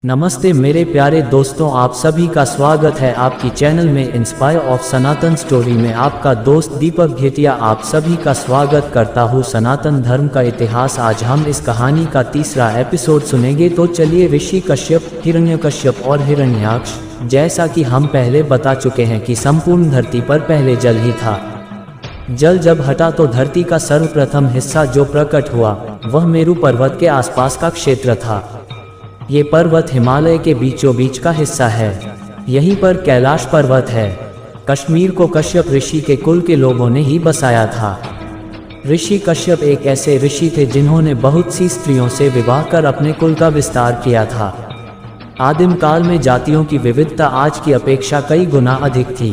नमस्ते मेरे प्यारे दोस्तों, आप सभी का स्वागत है आपकी चैनल में इंस्पायर ऑफ सनातन स्टोरी में। आपका दोस्त दीपक घेटिया आप सभी का स्वागत करता हूँ। सनातन धर्म का इतिहास, आज हम इस कहानी का तीसरा एपिसोड सुनेंगे। तो चलिए, ऋषि कश्यप, हिरण्यकश्यप और हिरण्याक्ष। जैसा कि हम पहले बता चुके हैं कि संपूर्ण धरती पर पहले जल ही था। जल जब हटा तो धरती का सर्वप्रथम हिस्सा जो प्रकट हुआ वह मेरु पर्वत के आसपास का क्षेत्र था। ये पर्वत हिमालय के बीचों बीच का हिस्सा है। यहीं पर कैलाश पर्वत है। कश्मीर को कश्यप ऋषि के कुल के लोगों ने ही बसाया था। ऋषि कश्यप एक ऐसे ऋषि थे जिन्होंने बहुत सी स्त्रियों से विवाह कर अपने कुल का विस्तार किया था। आदिम काल में जातियों की विविधता आज की अपेक्षा कई गुना अधिक थी।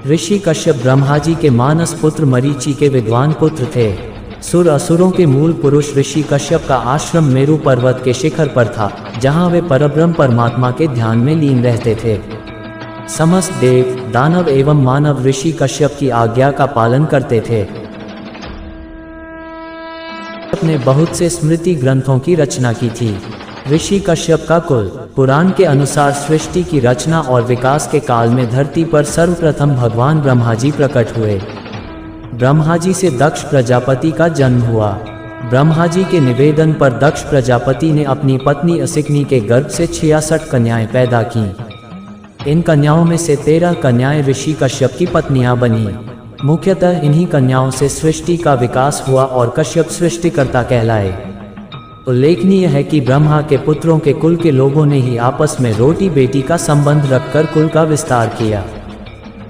ऋषि कश्यप ब्रह्मा जी के मानस पुत्र मरीचि के विद्वान पुत्र थे। सुर असुरों के मूल पुरुष ऋषि कश्यप का आश्रम मेरु पर्वत के शिखर पर था, जहां वे परब्रह्म परमात्मा के ध्यान में लीन रहते थे। समस्त देव, दानव एवं मानव ऋषि कश्यप की आज्ञा का पालन करते थे। अपने बहुत से स्मृति ग्रंथों की रचना की थी। ऋषि कश्यप का कुल पुराण के अनुसार सृष्टि की रचना और विकास के काल में धरती पर सर्वप्रथम भगवान ब्रह्मा जी प्रकट हुए। ब्रह्मा जी से दक्ष प्रजापति का जन्म हुआ। ब्रह्मा जी के निवेदन पर दक्ष प्रजापति ने अपनी पत्नी असिकनी के गर्भ से 66 कन्याएं पैदा की। इन कन्याओं में से 13 कन्याएं ऋषि कश्यप की पत्नियां बनी। मुख्यतः इन्हीं कन्याओं से सृष्टि का विकास हुआ और कश्यप सृष्टिकर्ता कहलाए। उल्लेखनीय है कि ब्रह्मा के पुत्रों के कुल के लोगों ने ही आपस में रोटी बेटी का संबंध रखकर कुल का विस्तार किया।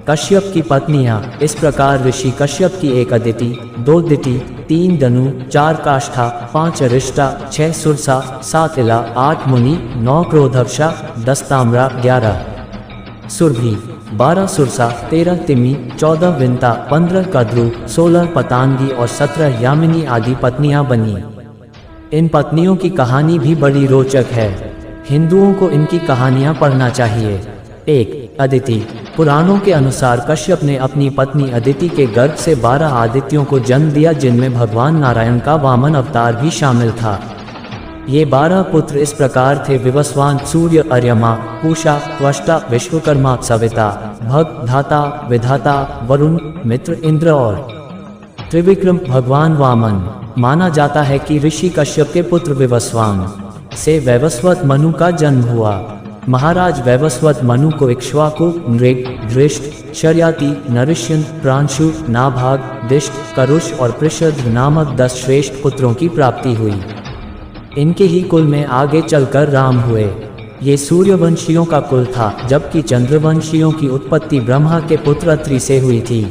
कश्यप की पत्नियां इस प्रकार ऋषि कश्यप की 1 अदिति, 2 दिति, 3 दनु, 4 काष्ठा, 5 अरिष्टा, 6 सुरसा, 7 इला, 8 मुनि, 9 क्रोधवशा, 10 ताम्रा, 11 सुरभि, 12 सुरसा, 13 तिमि, 14 विंता, 15 कद्रु, 16 पतांगी और 17 यामिनी आदि पत्नियां बनी। इन पत्नियों की कहानी भी बड़ी रोचक है। हिंदुओं को इनकी कहानियां पढ़ना चाहिए। 1. अदिति। पुराणों के अनुसार कश्यप ने अपनी पत्नी अदिति के गर्भ से 12 आदित्यों को जन्म दिया, जिनमें भगवान नारायण का वामन अवतार भी शामिल था। ये 12 पुत्र इस प्रकार थे: विवस्वान, सूर्य, अर्यमा, पूषा, त्वष्टा, विश्वकर्मा, सविता, भग, धाता, विधाता, वरुण, मित्र, इंद्र और त्रिविक्रम भगवान वामन। माना जाता है कि ऋषि कश्यप के पुत्र विवस्वान से वैवस्वत मनु का जन्म हुआ। महाराज वैवस्वत मनु को इक्ष्वाकु, नृग, धृष्ट, शर्याति, नरिष्यन, प्रांशु, नाभाग, दिष्ट, करुष और पृषद नामक 10 श्रेष्ठ पुत्रों की प्राप्ति हुई। इनके ही कुल में आगे चलकर राम हुए। ये सूर्यवंशियों का कुल था, जबकि चंद्रवंशियों की उत्पत्ति ब्रह्मा के पुत्र अत्रि से हुई थी।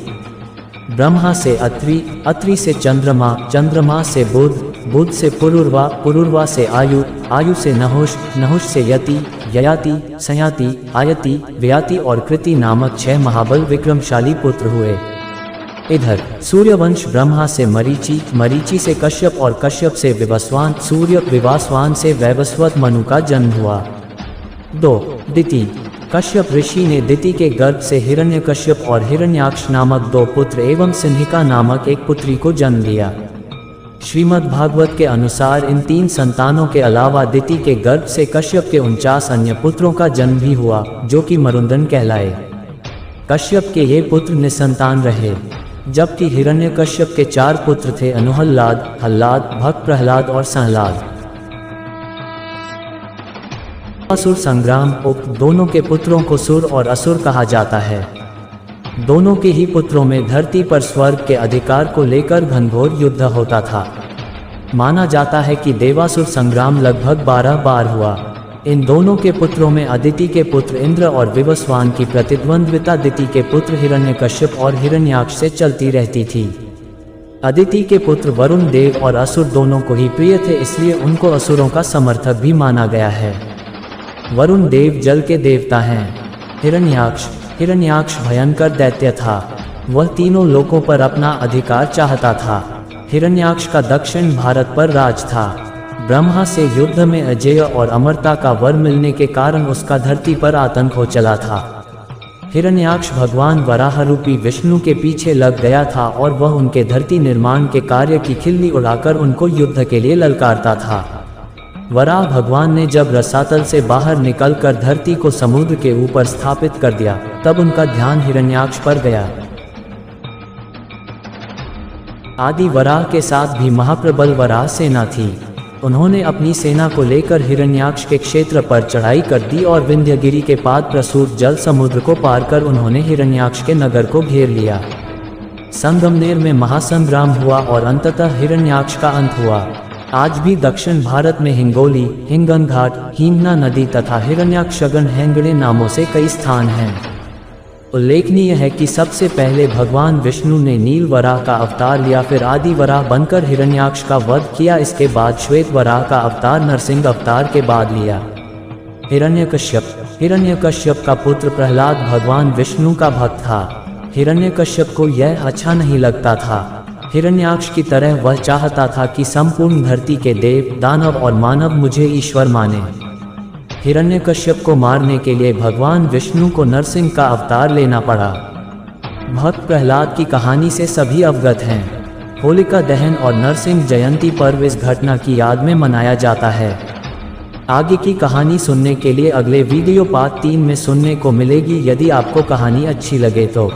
ब्रह्मा से अत्रि, अत्रि से चंद्रमा, चंद्रमा से बुध, बुध से पुरुर्वा, पुरुर्वा से आयु, आयु से नहुष, नहुष से यति, ययाति, संयाति, आयति, व्ययाति और कृति नामक 6 महाबल विक्रमशाली पुत्र हुए। इधर सूर्यवंश ब्रह्मा से मरीचि, मरीचि से कश्यप और कश्यप से विवस्वान, सूर्य विवास्वान से वैवस्वत मनु का जन्म हुआ। 2. दिति। कश्यप ऋषि ने दिति के गर्भ से हिरण्यकश्यप और हिरण्याक्ष नामक 2 पुत्र एवं सिंहिका नामक 1 पुत्री को जन्म दिया। श्रीमद् भागवत के अनुसार इन 3 संतानों के अलावा दिति के गर्भ से कश्यप के 49 अन्य पुत्रों का जन्म भी हुआ, जो कि मरुंदन कहलाए। कश्यप के ये पुत्र निसंतान रहे, जबकि हिरण्यकश्यप के 4 पुत्र थे: अनुहल्लाद, हल्लाद, भक्त प्रहलाद और सहलाद। असुर संग्राम। उक्त दोनों के पुत्रों को सुर और असुर कहा जाता है। दोनों के ही पुत्रों में धरती पर स्वर्ग के अधिकार को लेकर घनघोर युद्ध होता था। माना जाता है कि देवासुर संग्राम लगभग 12 बार हुआ। इन दोनों के पुत्रों में अदिति के पुत्र इंद्र और विवस्वान की प्रतिद्वंद्विता दिति के पुत्र हिरण्यकश्यप और हिरण्याक्ष से चलती रहती थी। अदिति के पुत्र वरुण देव और असुर दोनों को ही प्रिय थे, इसलिए उनको असुरों का समर्थक भी माना गया है। वरुण देव जल के देवता हैं। हिरण्याक्ष भयंकर दैत्य था। वह तीनों लोकों पर अपना अधिकार चाहता था। हिरण्याक्ष का दक्षिण भारत पर राज था। ब्रह्मा से युद्ध में अजेय और अमरता का वर मिलने के कारण उसका धरती पर आतंक हो चला था। हिरण्याक्ष भगवान वराह रूपी विष्णु के पीछे लग गया था और वह उनके धरती निर्माण के कार्य की खिल्ली उड़ाकर उनको युद्ध के लिए ललकारता था। वराह भगवान ने जब रसातल से बाहर निकलकर धरती को समुद्र के ऊपर स्थापित कर दिया, तब उनका ध्यान हिरण्याक्ष पर गया। आदि वराह के साथ भी महाप्रबल वराह सेना थी। उन्होंने अपनी सेना को लेकर हिरण्याक्ष के क्षेत्र पर चढ़ाई कर दी और विंध्यगिरि के पाद प्रसूत जल समुद्र को पार कर उन्होंने हिरण्याक्ष के नगर को घेर लिया। संगमनेर में महासंग्राम हुआ और अंततः हिरण्याक्ष का अंत हुआ। आज भी दक्षिण भारत में हिंगोली, हिंगन घाट, हिंगना नदी तथा हिरण्याक्षगण हेंगड़े नामों से कई स्थान हैं। उल्लेखनीय है कि सबसे पहले भगवान विष्णु ने नील वराह का अवतार लिया, फिर आदि वराह बनकर हिरण्याक्ष का वध किया। इसके बाद श्वेत वराह का अवतार नरसिंह अवतार के बाद लिया। हिरण्यकश्यप का पुत्र प्रहलाद भगवान विष्णु का भक्त था। हिरण्यकश्यप को यह अच्छा नहीं लगता था। हिरण्याक्ष की तरह वह चाहता था कि संपूर्ण धरती के देव, दानव और मानव मुझे ईश्वर माने। हिरण्यकश्यप को मारने के लिए भगवान विष्णु को नरसिंह का अवतार लेना पड़ा। भक्त प्रहलाद की कहानी से सभी अवगत हैं। होलिका दहन और नरसिंह जयंती पर्व इस घटना की याद में मनाया जाता है। आगे की कहानी सुनने के लिए अगले वीडियो पार्ट 3 में सुनने को मिलेगी। यदि आपको कहानी अच्छी लगे तो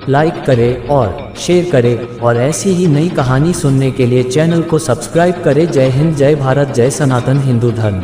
लाइक करें और शेयर करें, और ऐसी ही नई कहानी सुनने के लिए चैनल को सब्सक्राइब करें। जय हिंद, जय भारत, जय सनातन हिंदू धर्म।